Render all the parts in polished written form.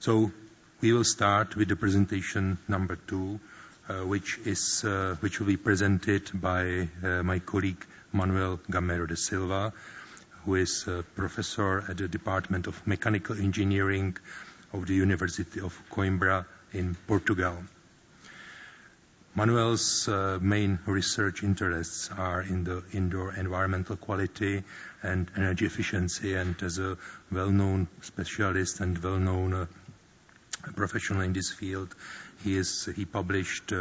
So we will start with the presentation number 2, which will be presented by my colleague Manuel Gamero de Silva, who is a professor at the Department of Mechanical Engineering of the University of Coimbra in Portugal. Manuel's main research interests are in the indoor environmental quality and energy efficiency, and as a well-known specialist and well-known professional in this field, he published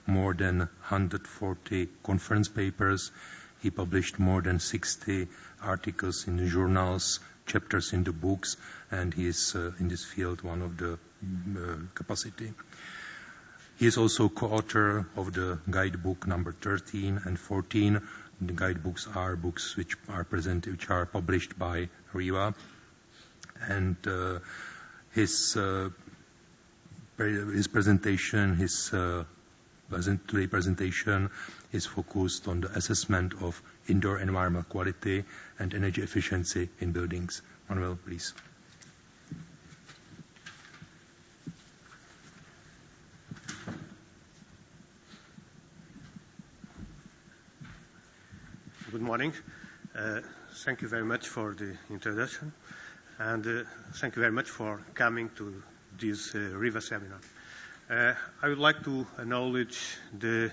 more than 140 conference papers. He published more than 60 articles in the journals, chapters in the books, and he is in this field one of the capacity. He is also co-author of the guidebook number 13 and 14. The guidebooks are books which are published by RIVA, and his presentation is focused on the assessment of indoor environmental quality and energy efficiency in buildings. Manuel, please. Good morning. Thank you very much for the introduction, and thank you very much for coming to this RIVA seminar. I would like to acknowledge the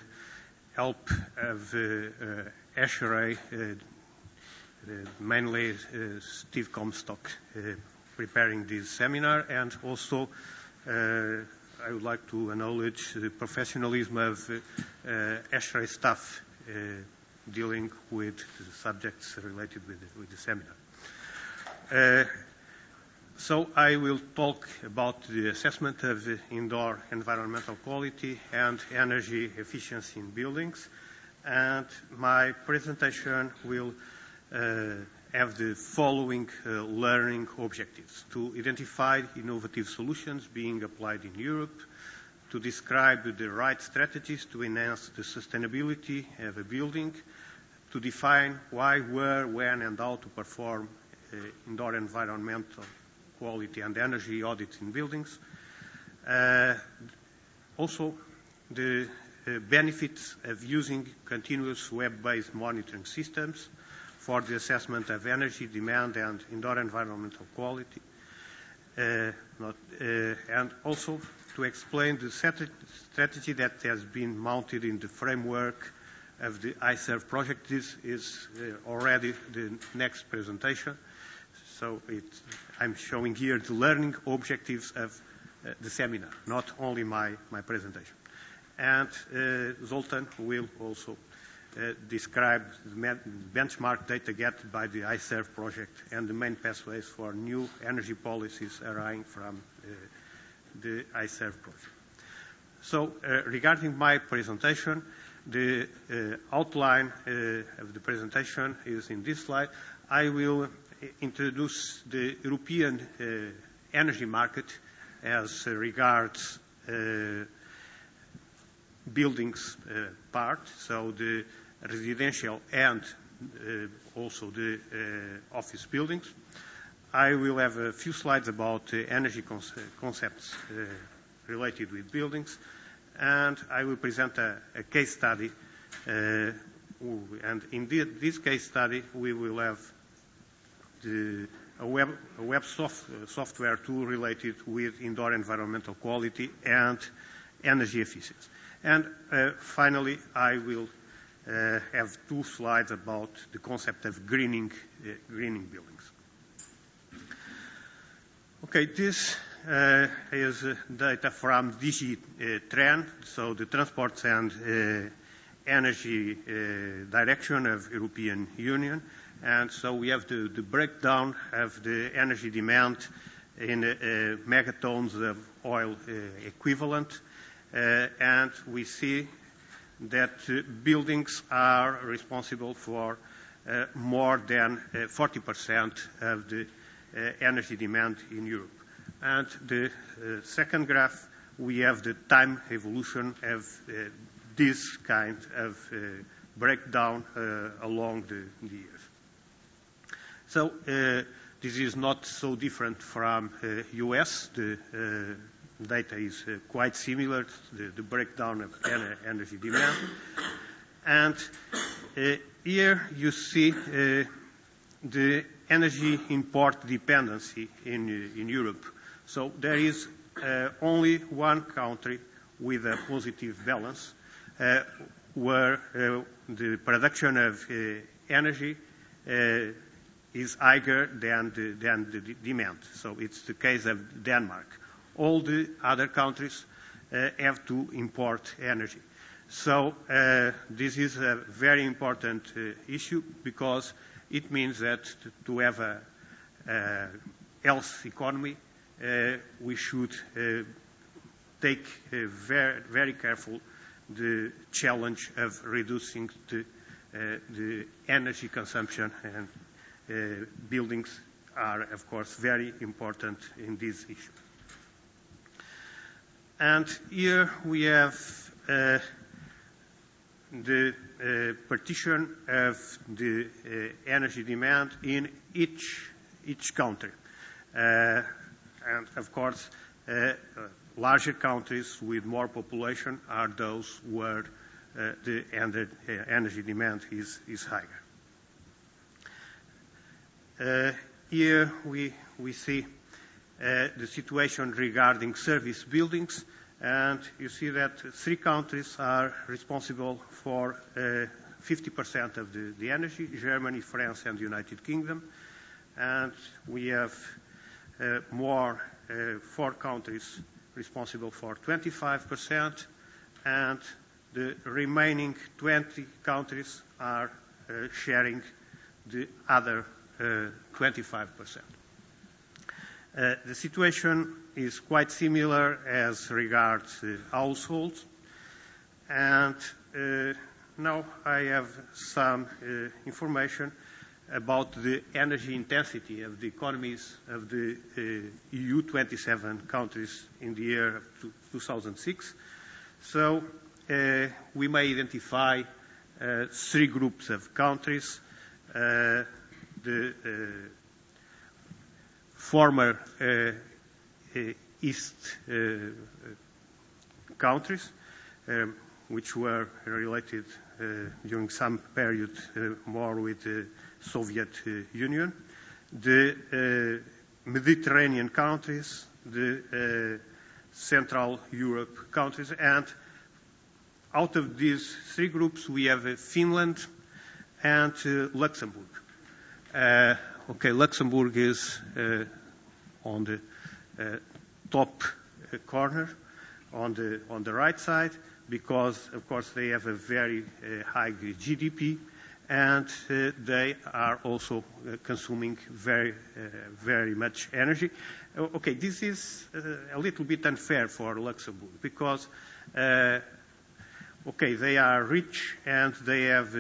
help of ASHRAE, mainly Steve Comstock, preparing this seminar, and also I would like to acknowledge the professionalism of ASHRAE staff dealing with the subjects related with the seminar. So I will talk about the assessment of indoor environmental quality and energy efficiency in buildings, and my presentation will have the following learning objectives: to identify innovative solutions being applied in Europe, to describe the right strategies to enhance the sustainability of a building, to define why, where, when, and how to perform indoor environmental quality and energy audits in buildings. Also, the benefits of using continuous web-based monitoring systems for the assessment of energy demand and indoor environmental quality. And also to explain the strategy that has been mounted in the framework of the iServe project. This is already the next presentation. So I'm showing here the learning objectives of the seminar, not only my presentation. And Zoltan will also describe the benchmark data get by the iServe project and the main pathways for new energy policies arising from the iServe project. So regarding my presentation, the outline of the presentation is in this slide. I will introduce the European energy market as regards buildings part, so the residential and also the office buildings. I will have a few slides about energy concepts related with buildings, and I will present a case study. And in this case study, we will have a web software tool related with indoor environmental quality and energy efficiency. And finally, I will have 2 slides about the concept of greening buildings. Okay, this is data from DG TRAN, so the Transport and Energy Direction of European Union. And so we have the breakdown of the energy demand in megatons of oil equivalent. And we see that buildings are responsible for more than 40% of the energy demand in Europe. And the second graph, we have the time evolution of this kind of breakdown along the years. So this is not so different from US. The data is quite similar, the breakdown of energy demand. And here you see the energy import dependency in Europe. So there is only one country with a positive balance where the production of energy is higher than the demand. So it's the case of Denmark. All the other countries have to import energy. So this is a very important issue because it means that to have a healthy economy, we should take very, very careful the challenge of reducing the energy consumption, and buildings are, of course, very important in this issue. And here we have the partition of the energy demand in each country. And, of course, larger countries with more population are those where the energy demand is higher. Here we see the situation regarding service buildings, and you see that 3 countries are responsible for 50% of the energy: Germany, France, and the United Kingdom. And we have 4 countries responsible for 25%, and the remaining 20 countries are sharing the other 25%. The situation is quite similar as regards households. And now I have some information about the energy intensity of the economies of the EU 27 countries in the year of 2006. So we may identify 3 groups of countries. The former East countries, which were related during some period more with the Soviet Union, the Mediterranean countries, the Central Europe countries, and out of these 3 groups we have Finland and Luxembourg. Luxembourg is on the top corner on the right side because, of course, they have a very high GDP, and they are also consuming very, very much energy. This is a little bit unfair for Luxembourg because, they are rich and they have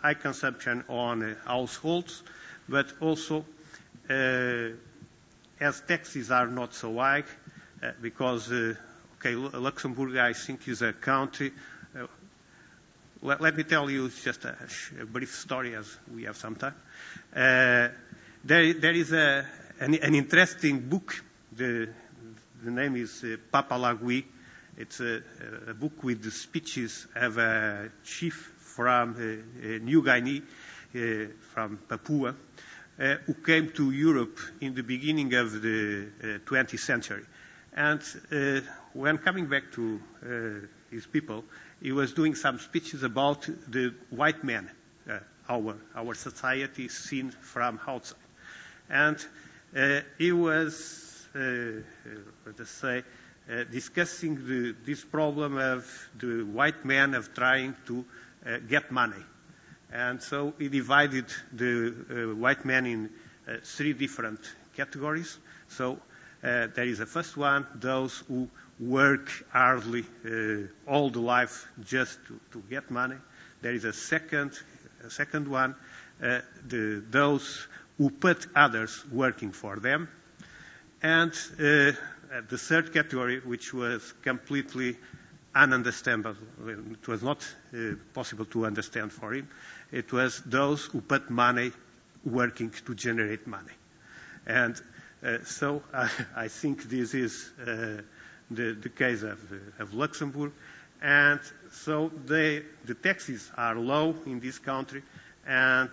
high consumption on households, but also as taxes are not so high, because Luxembourg, I think, is a country. Let me tell you just a brief story, as we have some time. There is an interesting book. The name is Papalagui. It's a book with the speeches of a chief from New Guinea, from Papua, who came to Europe in the beginning of the 20th century. And when coming back to his people, he was doing some speeches about the white man, our society seen from outside. And he was, discussing this problem of the white man of trying to get money. And so he divided the white man in 3 different categories. So there is a first one, those who work hardly all the life just to get money. There is a second one, those who put others working for them. And the third category, which was completely ununderstandable, it was not possible to understand for him, it was those who put money working to generate money. And so I think this is the case of Luxembourg. And so the taxes are low in this country, and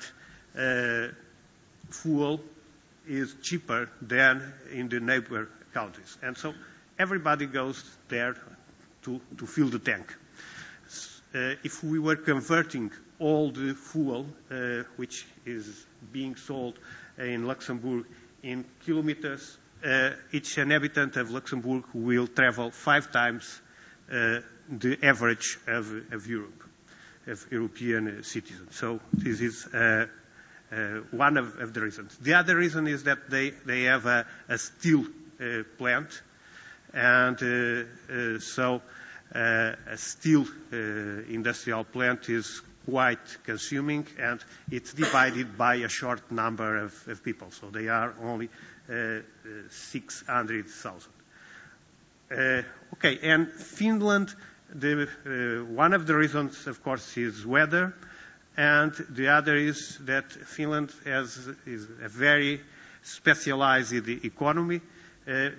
fuel is cheaper than in the neighbor countries. And so everybody goes there to fill the tank. If we were converting all the fuel which is being sold in Luxembourg in kilometers, each inhabitant of Luxembourg will travel 5 times the average of Europe, of European citizens. So this is one of the reasons. The other reason is that they have a steel plant, and so a steel industrial plant is quite consuming, and it's divided by a short number of people. So they are only 600,000. Okay, and Finland, one of the reasons, of course, is weather, and the other is that Finland is a very specialized economy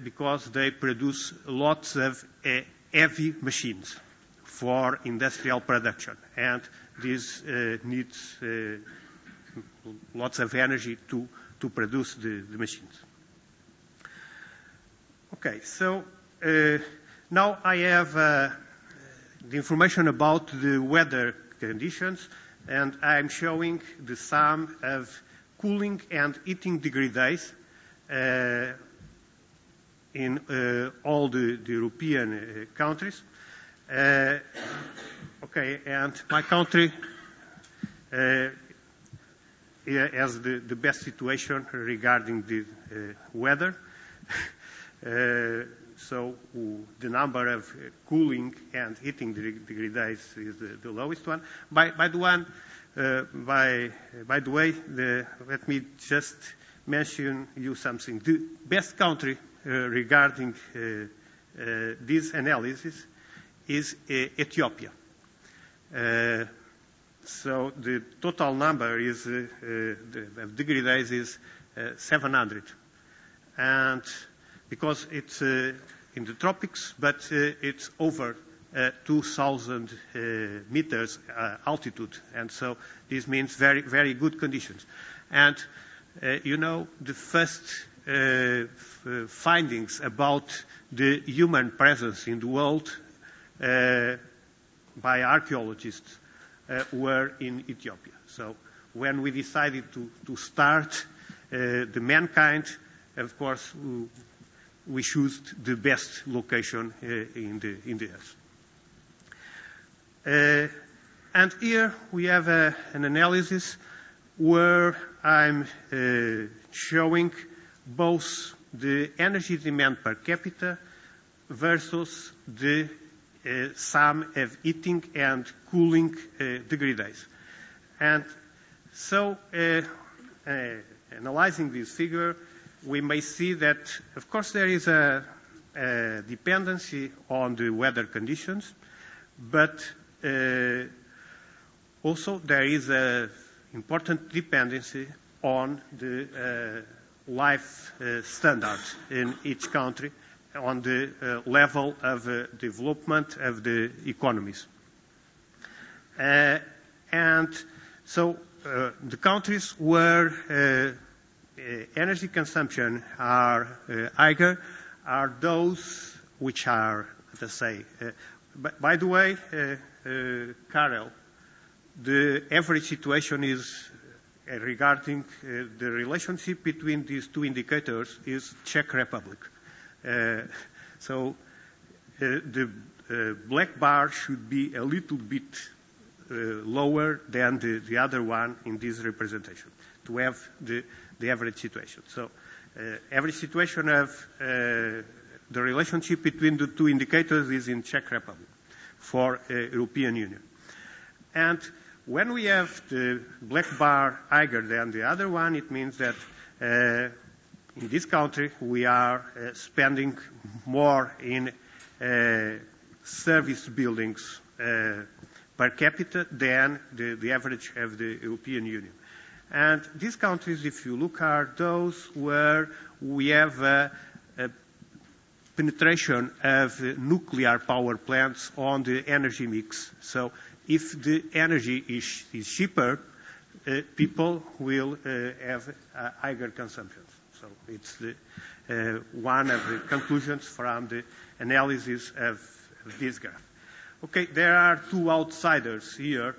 because they produce lots of heavy machines for industrial production, and this needs lots of energy to produce the machines. Okay, so now I have the information about the weather conditions, and I'm showing the sum of cooling and heating degree days in all the European countries. Okay, and my country has the best situation regarding the weather. So the number of cooling and heating degree days is the lowest one. By the way, let me just mention you something. The best country regarding this analysis is Ethiopia. So the total number is of degree days is 700, and because it's in the tropics, but it's over 2,000 meters altitude, and so this means very, very good conditions. And you know, the first findings about the human presence in the world by archaeologists were in Ethiopia. So when we decided to start the mankind, of course, we chose the best location in the Earth. And here we have an analysis where I'm showing both the energy demand per capita versus the sum of heating and cooling degree days. And so analyzing this figure, we may see that, of course, there is a dependency on the weather conditions, but also there is an important dependency on the life standard in each country, on the level of development of the economies. And so the countries where energy consumption are higher are those which are, let's say, by the way, Karel, the average situation is regarding the relationship between these two indicators is Czech Republic. So the black bar should be a little bit lower than the other one in this representation to have the average situation. So average situation of the relationship between the two indicators is in Czech Republic for European Union. And when we have the black bar higher than the other one, it means that in this country we are spending more in service buildings per capita than the average of the European Union. And these countries, if you look, are those where we have a penetration of nuclear power plants on the energy mix. So if the energy is cheaper, people will have higher consumption. So it's one of the conclusions from the analysis of this graph. Okay, there are two outsiders here.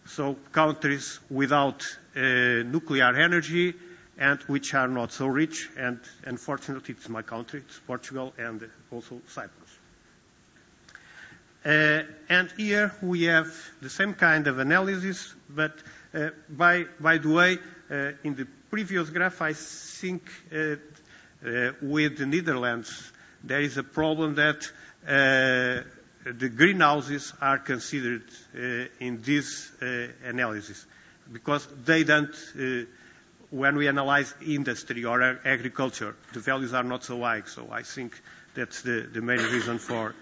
So countries without nuclear energy and which are not so rich, and unfortunately it's my country, it's Portugal and also Cyprus. And here we have the same kind of analysis, but by the way, in the previous graph, I think with the Netherlands, there is a problem that the greenhouses are considered in this analysis because they don't, when we analyze industry or agriculture, the values are not so high. So I think that's the main reason for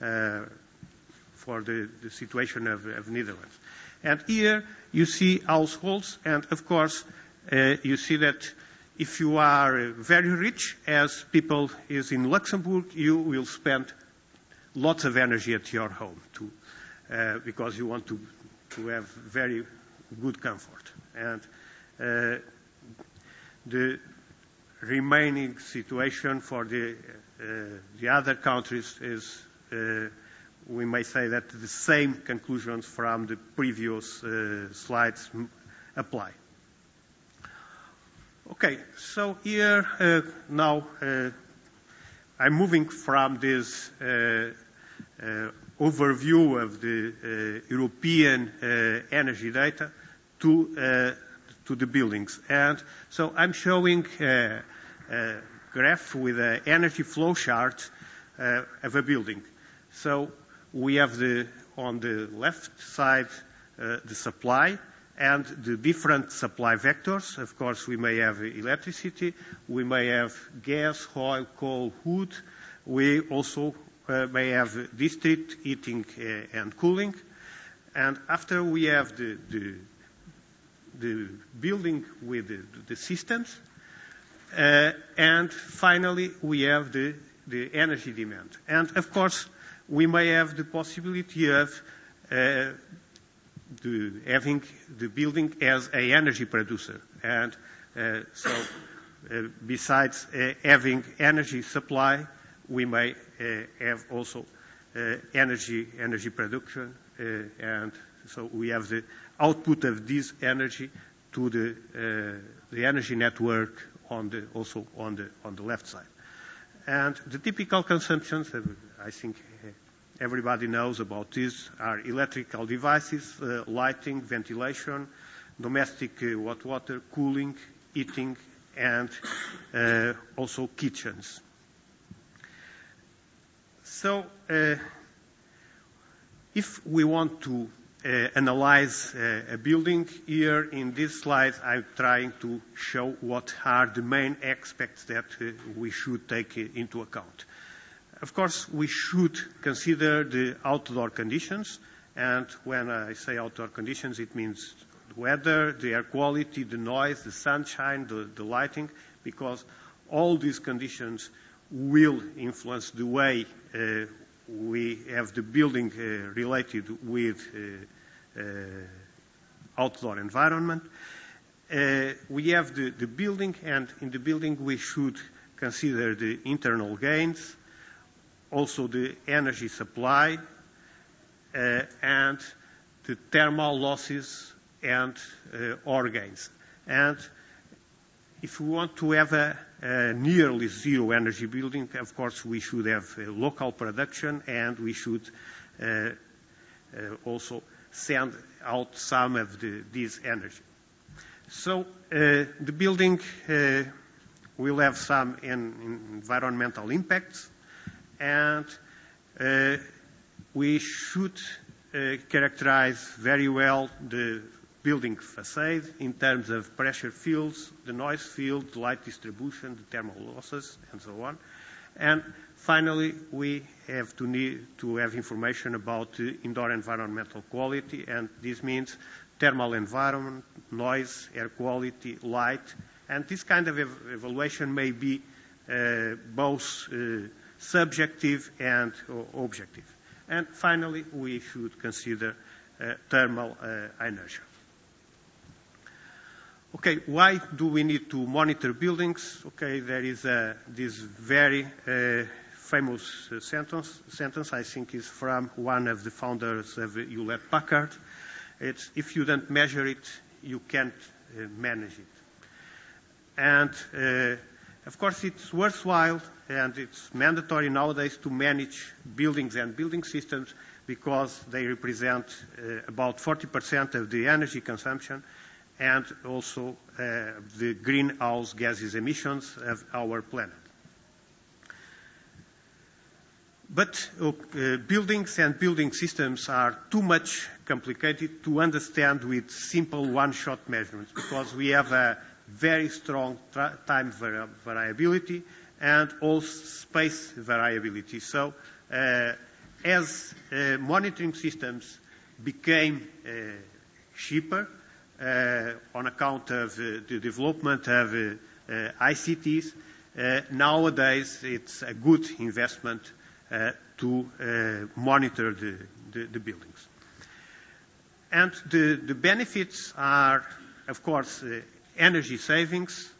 the situation of Netherlands. And here you see households, and of course you see that if you are very rich, as people is in Luxembourg, you will spend lots of energy at your home too, because you want to have very good comfort. And the remaining situation for the other countries is, we may say that the same conclusions from the previous slides apply. Okay, so here now I'm moving from this overview of the European energy data to the buildings. And so I'm showing a graph with an energy flow chart of a building. So we have on the left side the supply and the different supply vectors. Of course, we may have electricity, we may have gas, oil, coal, wood. We also may have district heating and cooling. And after we have the building with the systems, and finally we have the energy demand. And of course, we may have the possibility of having the building as an energy producer. And so besides having energy supply, we may have also energy production. And so we have the output of this energy to the energy network also on the left side. And the typical consumptions, I think everybody knows about this, are electrical devices, lighting, ventilation, domestic hot water, cooling, heating, and also kitchens. So if we want to analyze a building, here in this slide I'm trying to show what are the main aspects that we should take into account. Of course, we should consider the outdoor conditions, and when I say outdoor conditions, it means the weather, the air quality, the noise, the sunshine, the lighting, because all these conditions will influence the way we have the building related with outdoor environment. We have the building, and in the building we should consider the internal gains, also the energy supply, and the thermal losses and or gains. And if we want to have a nearly zero energy building, of course we should have local production, and we should also send out some of this energy. So the building will have some environmental impacts, and we should characterize very well the building facade in terms of pressure fields, the noise field, the light distribution, the thermal losses, and so on. And finally, we have to need to have information about the indoor environmental quality, and this means thermal environment, noise, air quality, light. And this kind of evaluation may be both subjective and objective. And finally, we should consider thermal inertia. Okay, why do we need to monitor buildings? Okay, there is this very famous sentence, I think is from one of the founders of Hewlett-Packard. It's, if you don't measure it, you can't manage it. And of course, it's worthwhile and it's mandatory nowadays to manage buildings and building systems because they represent about 40% of the energy consumption and also the greenhouse gases emissions of our planet. But buildings and building systems are too much complicated to understand with simple one-shot measurements because we have a very strong time variability and also space variability. So as monitoring systems became cheaper on account of the development of ICTs, nowadays it's a good investment to monitor the buildings. And the benefits are, of course, energy savings.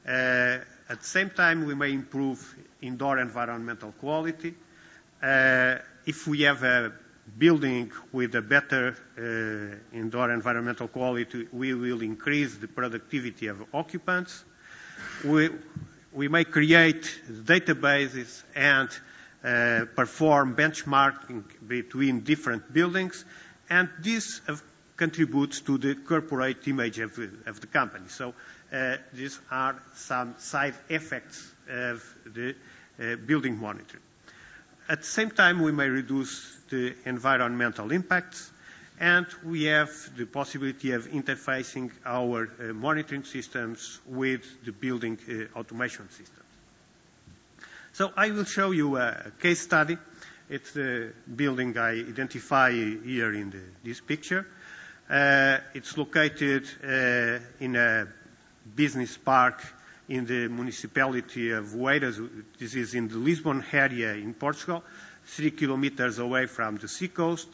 At the same time, we may improve indoor environmental quality. If we have a building with a better indoor environmental quality, we will increase the productivity of occupants. We may create databases and perform benchmarking between different buildings, and this contributes to the corporate image of the company. So these are some side effects of the building monitoring. At the same time, we may reduce the environmental impacts, and we have the possibility of interfacing our monitoring systems with the building automation system. So I will show you a case study. It's the building I identify here in this picture. It's located in a business park in the municipality of Oeiras. This is in the Lisbon area in Portugal, 3 kilometers away from the seacoast.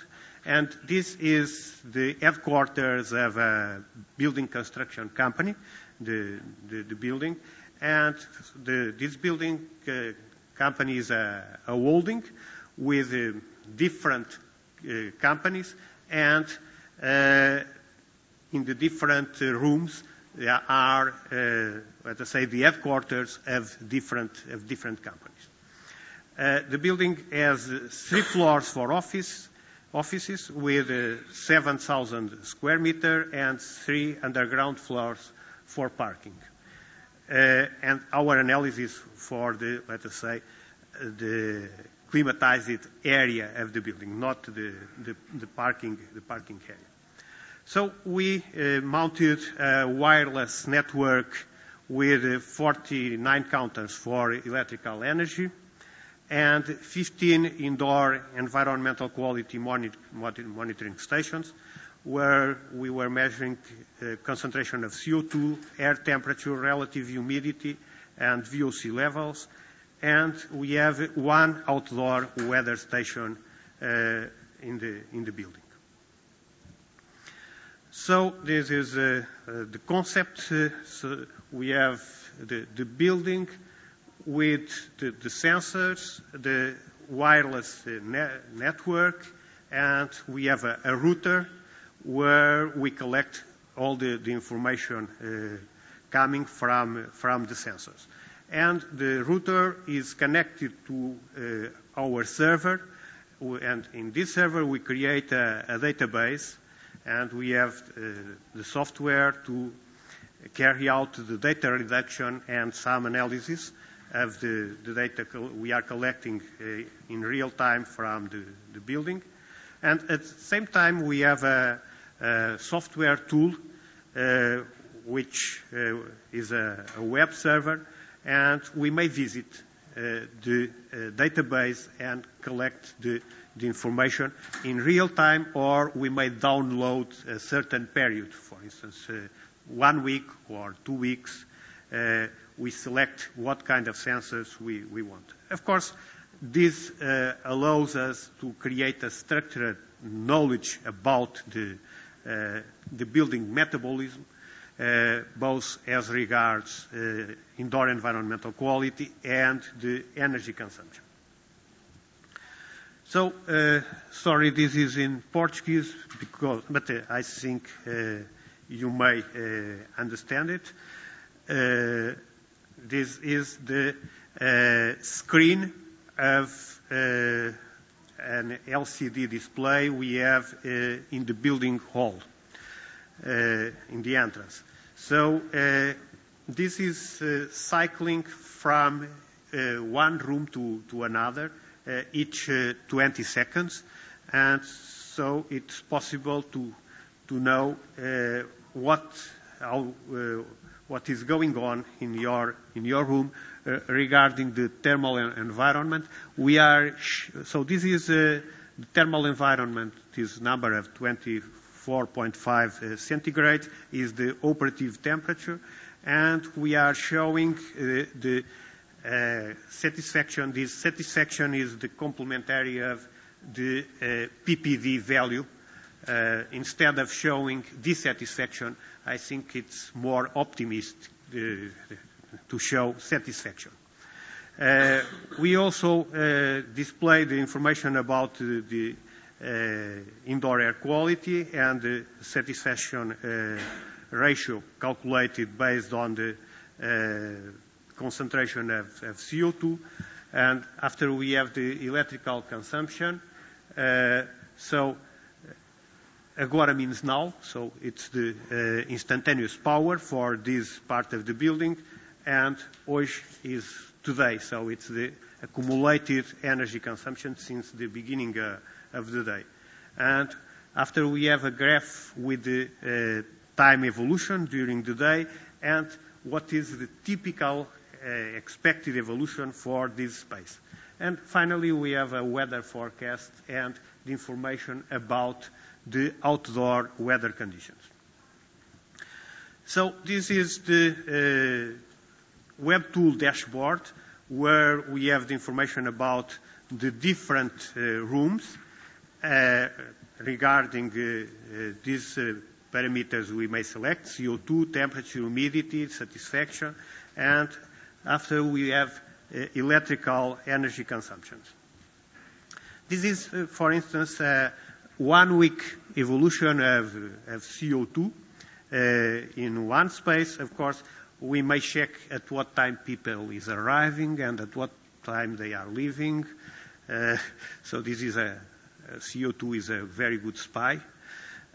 And this is the headquarters of a building construction company, the building. And this building company is a holding with different companies, and in the different rooms there are, let us say, the headquarters of different companies. The building has 3 floors for offices with 7,000 square meters and 3 underground floors for parking. And our analysis for the, let us say, the climatized area of the building, not the parking area. So we mounted a wireless network with 49 counters for electrical energy and 15 indoor environmental quality monitoring stations where we were measuring concentration of CO2, air temperature, relative humidity, and VOC levels. And we have 1 outdoor weather station in the building. So this is the concept. So we have the building with the sensors, the wireless network, and we have a router where we collect all the information coming from the sensors. And the router is connected to our server, and in this server we create a database, and we have the software to carry out the data reduction and some analysis of the data we are collecting in real time from the building. And at the same time, we have a software tool which is a web server, and we may visit the database and collect the information in real time, or we may download a certain period, for instance, 1 week or 2 weeks. We select what kind of sensors we want. Of course, this allows us to create a structured knowledge about the building metabolism, both as regards indoor environmental quality and the energy consumption. So, sorry, this is in Portuguese, but I think you may understand it. This is the screen of an LCD display we have in the building hall, in the entrance. So this is cycling from one room to another each 20 seconds, and so it's possible to know what is going on in your room regarding the thermal environment. So this is the thermal environment. This number of 24.5 centigrade is the operative temperature, and we are showing the satisfaction. This satisfaction is the complementary of the PPD value. Instead of showing dissatisfaction, I think it's more optimistic to show satisfaction. We also display the information about the indoor air quality and the satisfaction ratio calculated based on the concentration of CO2. And after we have the electrical consumption, so agora means now, so it's the instantaneous power for this part of the building, and hoje is today, so it's the accumulated energy consumption since the beginning of the day. And after we have a graph with the time evolution during the day and what is the typical expected evolution for this space. And finally, we have a weather forecast and the information about the outdoor weather conditions. So this is the web tool dashboard where we have the information about the different rooms regarding these parameters we may select: CO2, temperature, humidity, satisfaction, and after we have electrical energy consumptions. This is, for instance, 1 week evolution of CO2 in one space. Of course, we may check at what time people is arriving and at what time they are leaving. So this is CO2 is a very good spy.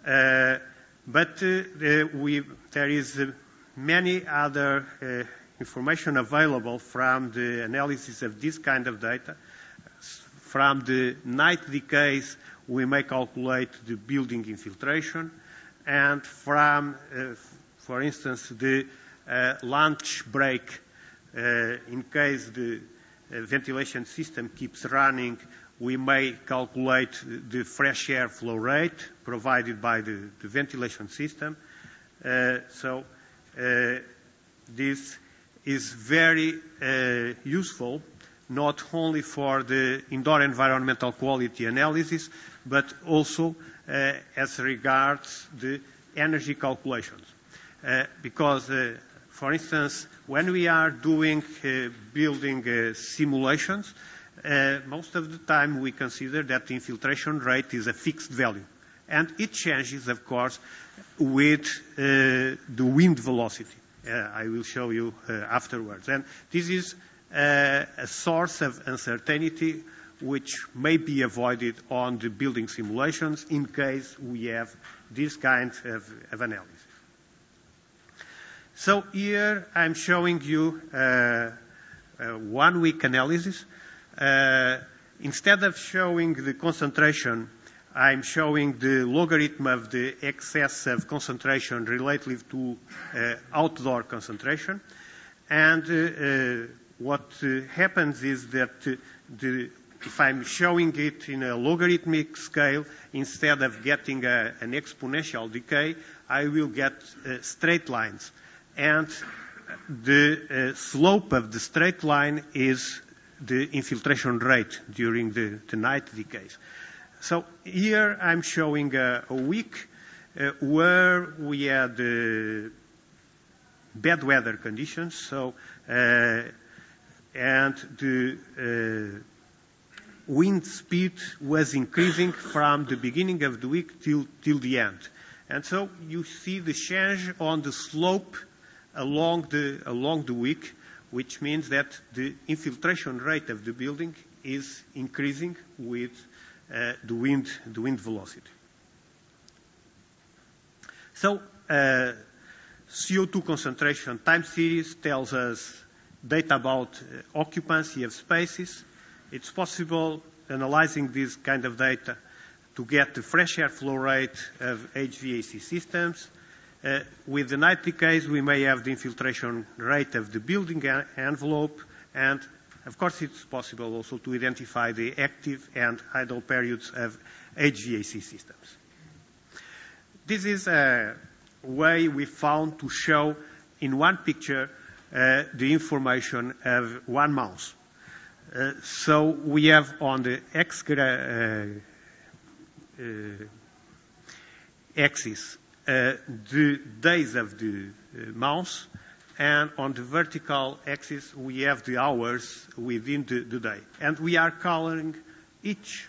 But there is many other information available from the analysis of this kind of data. From the night decays, we may calculate the building infiltration, and from, for instance, the lunch break, in case the ventilation system keeps running, we may calculate the fresh air flow rate provided by the ventilation system. So this is very useful, not only for the indoor environmental quality analysis, but also as regards the energy calculations. Because, for instance, when we are doing building simulations, most of the time we consider that the infiltration rate is a fixed value. And it changes, of course, with the wind velocity. I will show you afterwards. And this is a source of uncertainty which may be avoided on the building simulations in case we have this kind of analysis. So here I'm showing you a 1 week analysis. Instead of showing the concentration, I'm showing the logarithm of the excess of concentration relative to outdoor concentration. And what happens is that if I'm showing it in a logarithmic scale, instead of getting an exponential decay, I will get straight lines. And the slope of the straight line is the infiltration rate during the night decays. So here I'm showing a week where we had bad weather conditions. So and the wind speed was increasing from the beginning of the week till the end. And so you see the change on the slope along the week, which means that the infiltration rate of the building is increasing with the wind velocity. So CO2 concentration time series tells us data about occupancy of spaces. It's possible, analyzing this kind of data, to get the fresh air flow rate of HVAC systems. With the night decays, we may have the infiltration rate of the building envelope, and of course it's possible also to identify the active and idle periods of HVAC systems. This is a way we found to show in one picture the information of one mouse. So we have on the axis the days of the mouse, and on the vertical axis we have the hours within the day. And we are coloring each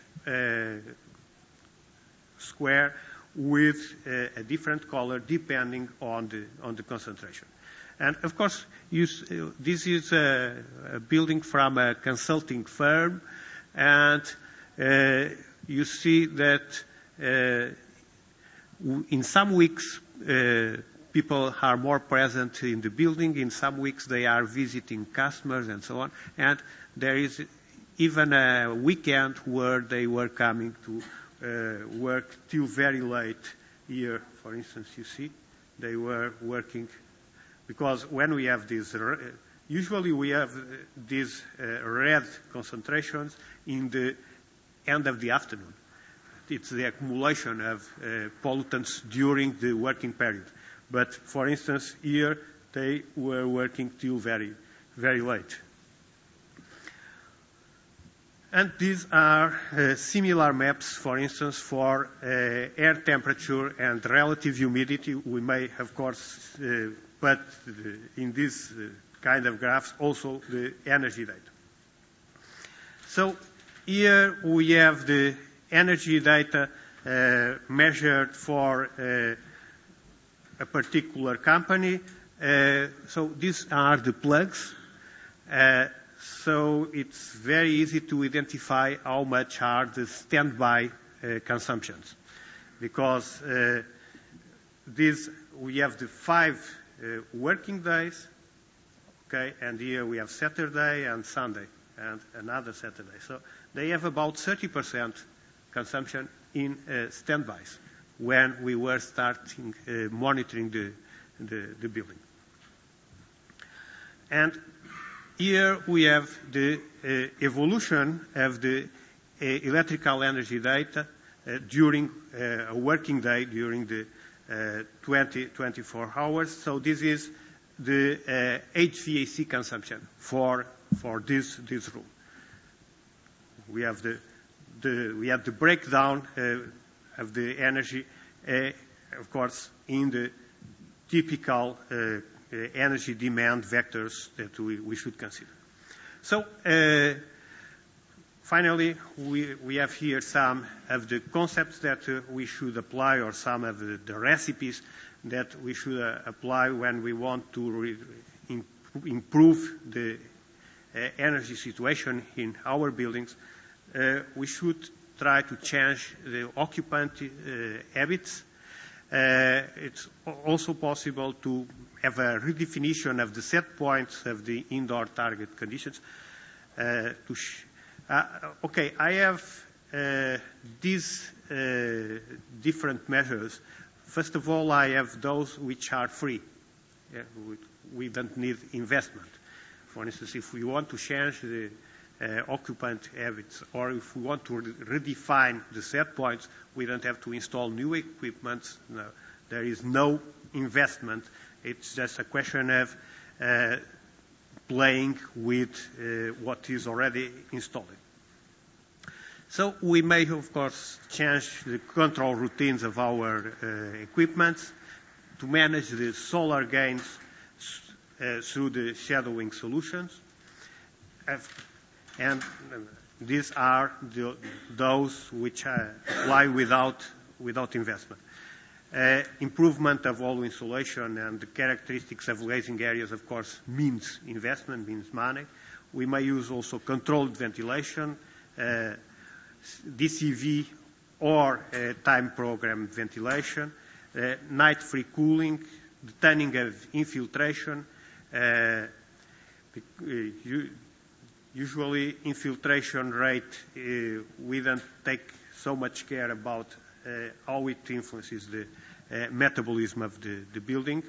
square with a different color depending on the concentration. And of course, this is a building from a consulting firm, and you see that in some weeks people are more present in the building. In some weeks they are visiting customers and so on. And there is even a weekend where they were coming to work till very late. Here, for instance, you see, they were working, because when we have these, usually we have these red concentrations in the end of the afternoon. It's the accumulation of pollutants during the working period. But for instance, here they were working till very, very late. And these are similar maps, for instance, for air temperature and relative humidity. We may, of course, put in this kind of graphs also the energy data. So here we have the energy data measured for a particular company. So these are the plugs. So it's very easy to identify how much are the standby consumptions, because we have the 5 working days, okay, and here we have Saturday and Sunday and another Saturday. So they have about 30% consumption in standbys when we were starting monitoring the building. And here we have the evolution of the electrical energy data during a working day, during the 24 hours. So this is the HVAC consumption for this room. We have the breakdown of the energy, of course, in the typical energy demand vectors that we should consider. So finally, we have here some of the concepts that we should apply, or some of the recipes that we should apply when we want to improve the energy situation in our buildings. We should try to change the occupant habits. It's also possible to have a redefinition of the set points of the indoor target conditions. Okay, I have these different measures. First of all, I have those which are free. We don't need investment. For instance, if we want to change the occupant habits, or if we want to redefine the set points, we don't have to install new equipment. No, there is no investment. It's just a question of playing with what is already installed. So we may, of course, change the control routines of our equipment to manage the solar gains through the shadowing solutions. And these are those which apply without investment. Improvement of wall insulation and the characteristics of glazing areas, of course, means investment, means money. We may use also controlled ventilation, DCV or time-programmed ventilation, night-free cooling, the tanning of infiltration. Usually infiltration rate, we don't take so much care about how it influences the metabolism of the building.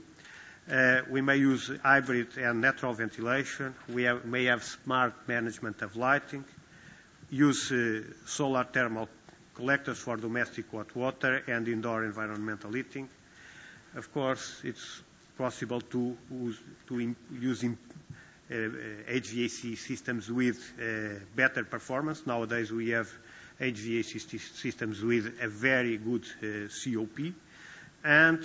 We may use hybrid and natural ventilation. We may have smart management of lighting, use solar thermal collectors for domestic hot water and indoor environmental heating. Of course, it's possible to use HVAC systems with better performance. Nowadays we have HVAC systems with a very good COP. And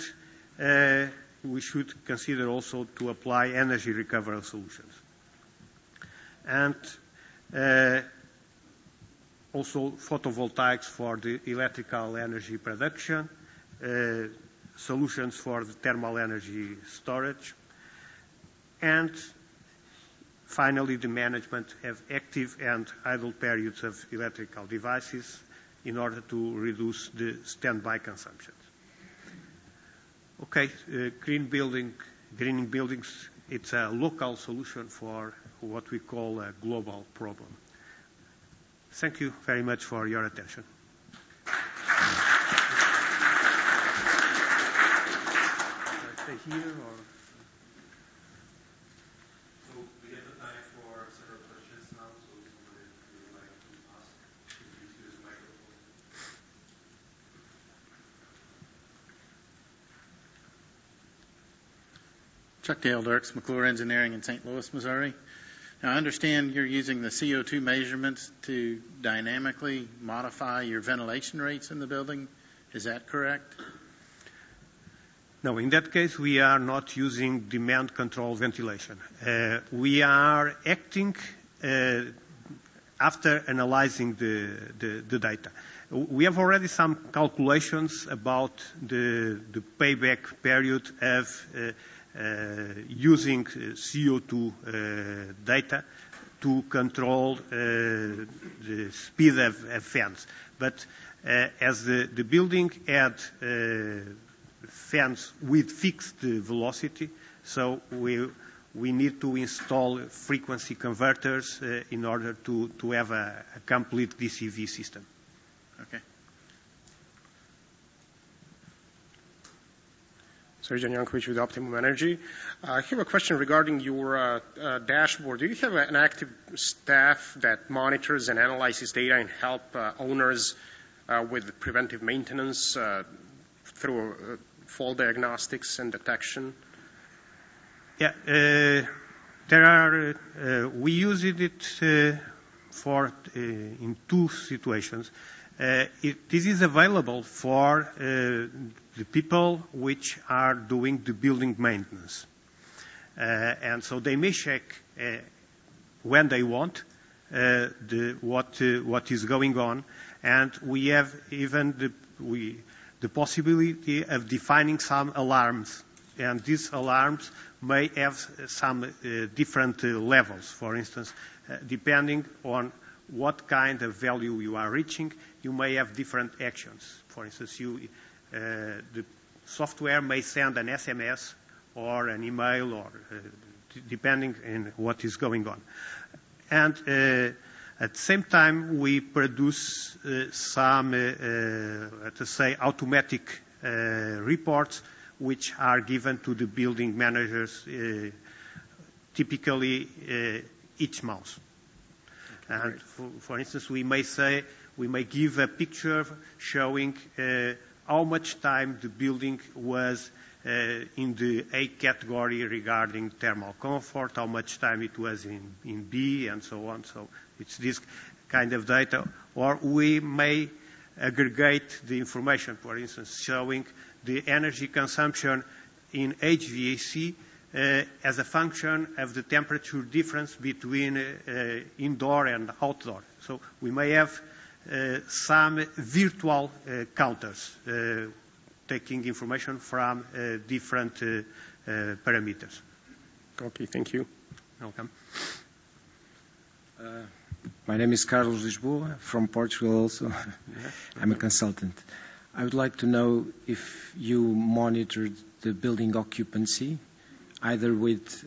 we should consider also to apply energy recovery solutions. And also photovoltaics for the electrical energy production, solutions for the thermal energy storage, and finally the management of active and idle periods of electrical devices in order to reduce the standby consumption. Okay, greening buildings, it's a local solution for what we call a global problem. Thank you very much for your attention. Should I stay here or? So we have the time for several questions now, so if somebody would like to ask, please use the microphone. Chuck Dale Dirks, McClure Engineering in St. Louis, Missouri. Now, I understand you're using the CO2 measurements to dynamically modify your ventilation rates in the building. Is that correct? No, in that case, we are not using demand control ventilation. We are acting after analyzing the data. We have already some calculations about the payback period of using CO2 data to control the speed of fans. But as the building had fans with fixed velocity, so we need to install frequency converters in order to have a complete DCV system. Okay. Sergej Jankovic with Optimum Energy. I have a question regarding your dashboard. Do you have an active staff that monitors and analyzes data and help owners with preventive maintenance through fault diagnostics and detection? Yeah, there are. We used it for in two situations. This is available for the people which are doing the building maintenance, and so they may check when they want what is going on, and we have even the possibility of defining some alarms, and these alarms may have some different levels. For instance, depending on what kind of value you are reaching, you may have different actions. For instance, the software may send an SMS or an email, or depending on what is going on. And at the same time, we produce some, let's say, automatic reports which are given to the building managers typically each month. And for instance, we may give a picture showing how much time the building was in the A category regarding thermal comfort, how much time it was in B, and so on. So it's this kind of data. Or we may aggregate the information, for instance, showing the energy consumption in HVAC as a function of the temperature difference between indoor and outdoor. So we may have some virtual counters taking information from different parameters. Okay, thank you. Welcome. My name is Carlos Lisboa, from Portugal also. I'm a consultant. I would like to know if you monitored the building occupancy, either with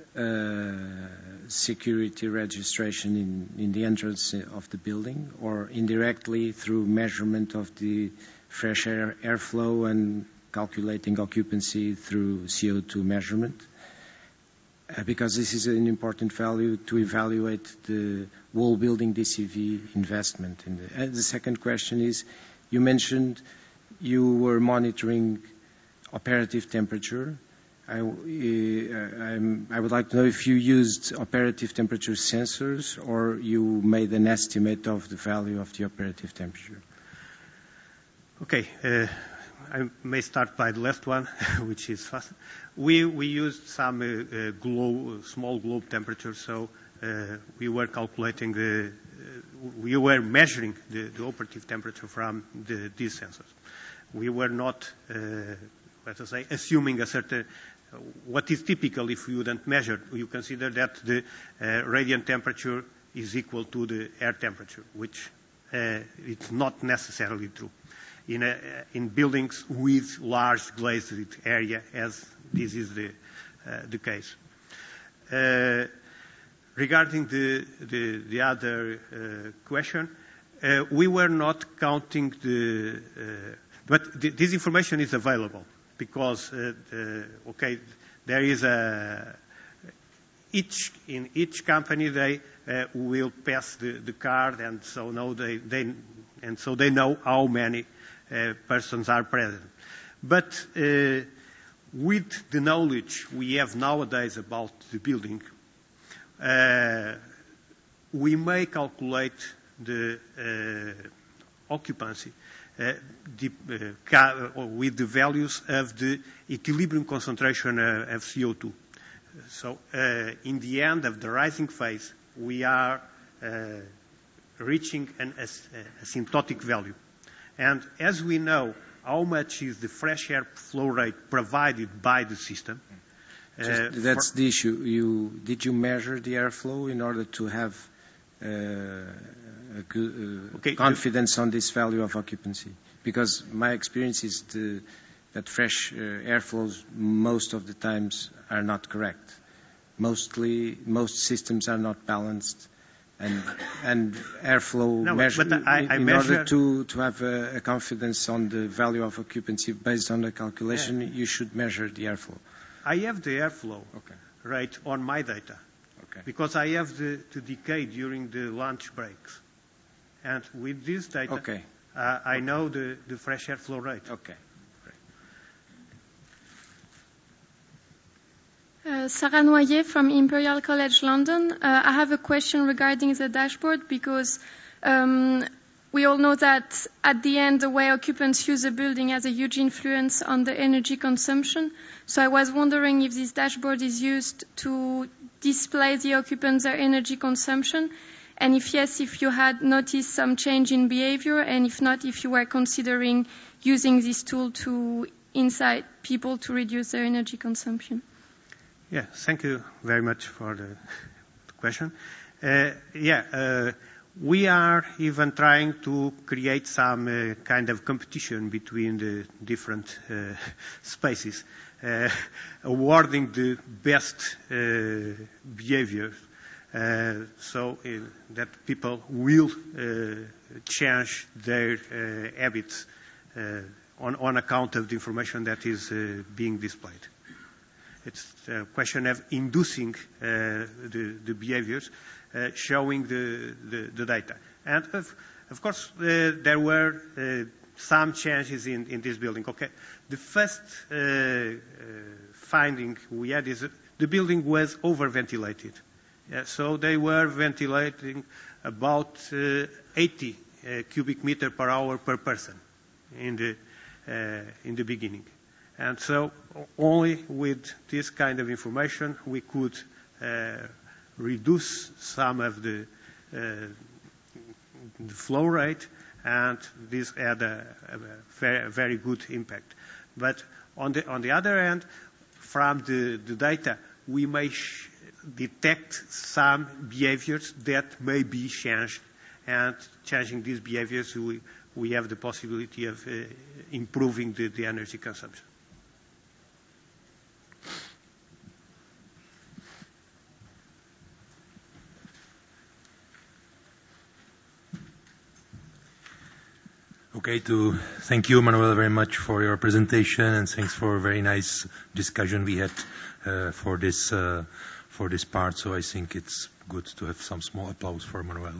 security registration in the entrance of the building, or indirectly through measurement of the fresh air airflow and calculating occupancy through CO2 measurement. Because this is an important value to evaluate the whole building DCV investment. And the second question is, you mentioned you were monitoring operative temperature. I would like to know if you used operative temperature sensors or you made an estimate of the value of the operative temperature. Okay. I may start by the last one, which is fast. We used some small globe temperature, so we were calculating we were measuring the operative temperature from these sensors. We were not, let us say, assuming a certain. What is typical if you wouldn't measure? You consider that the radiant temperature is equal to the air temperature, which it's not necessarily true. In buildings with large glazed area, as this is the case. Regarding the other question, we were not counting but this information is available because there is in each company they will pass the card, and so now they know how many persons are present. But with the knowledge we have nowadays about the building, we may calculate the occupancy with the values of the equilibrium concentration of CO2. So in the end of the rising phase, we are reaching an asymptotic value. And as we know how much is the fresh air flow rate provided by the system. That's the issue. Did you measure the airflow in order to have confidence on this value of occupancy? Because my experience is that fresh airflows most of the times are not correct. Most systems are not balanced. And airflow in order to have a confidence on the value of occupancy based on the calculation, you should measure the airflow. I have the airflow rate on my data because I have the decay during the lunch breaks. And with this data, I know the fresh airflow rate. Okay. Sarah Noyer from Imperial College London. I have a question regarding the dashboard because we all know that at the end the way occupants use a building has a huge influence on the energy consumption. So I was wondering if this dashboard is used to display the occupants' energy consumption, and if yes, if you had noticed some change in behavior, and if not, if you were considering using this tool to incite people to reduce their energy consumption. Yeah, thank you very much for the question. We are even trying to create some kind of competition between the different spaces, awarding the best behavior so that people will change their habits on account of the information that is being displayed. It's a question of inducing the behaviors, showing the data. And of course, there were some changes in this building. Okay, the first finding we had is that the building was over-ventilated. So they were ventilating about 80 cubic meter per hour per person in the beginning. And so only with this kind of information we could reduce some of the flow rate, and this had a very good impact. But on the other hand, from the data, we may detect some behaviors that may be changed, and changing these behaviors, we have the possibility of improving the energy consumption. Okay, to thank you, Manuel, very much for your presentation, and thanks for a very nice discussion we had for this part. So I think it's good to have some small applause for Manuel.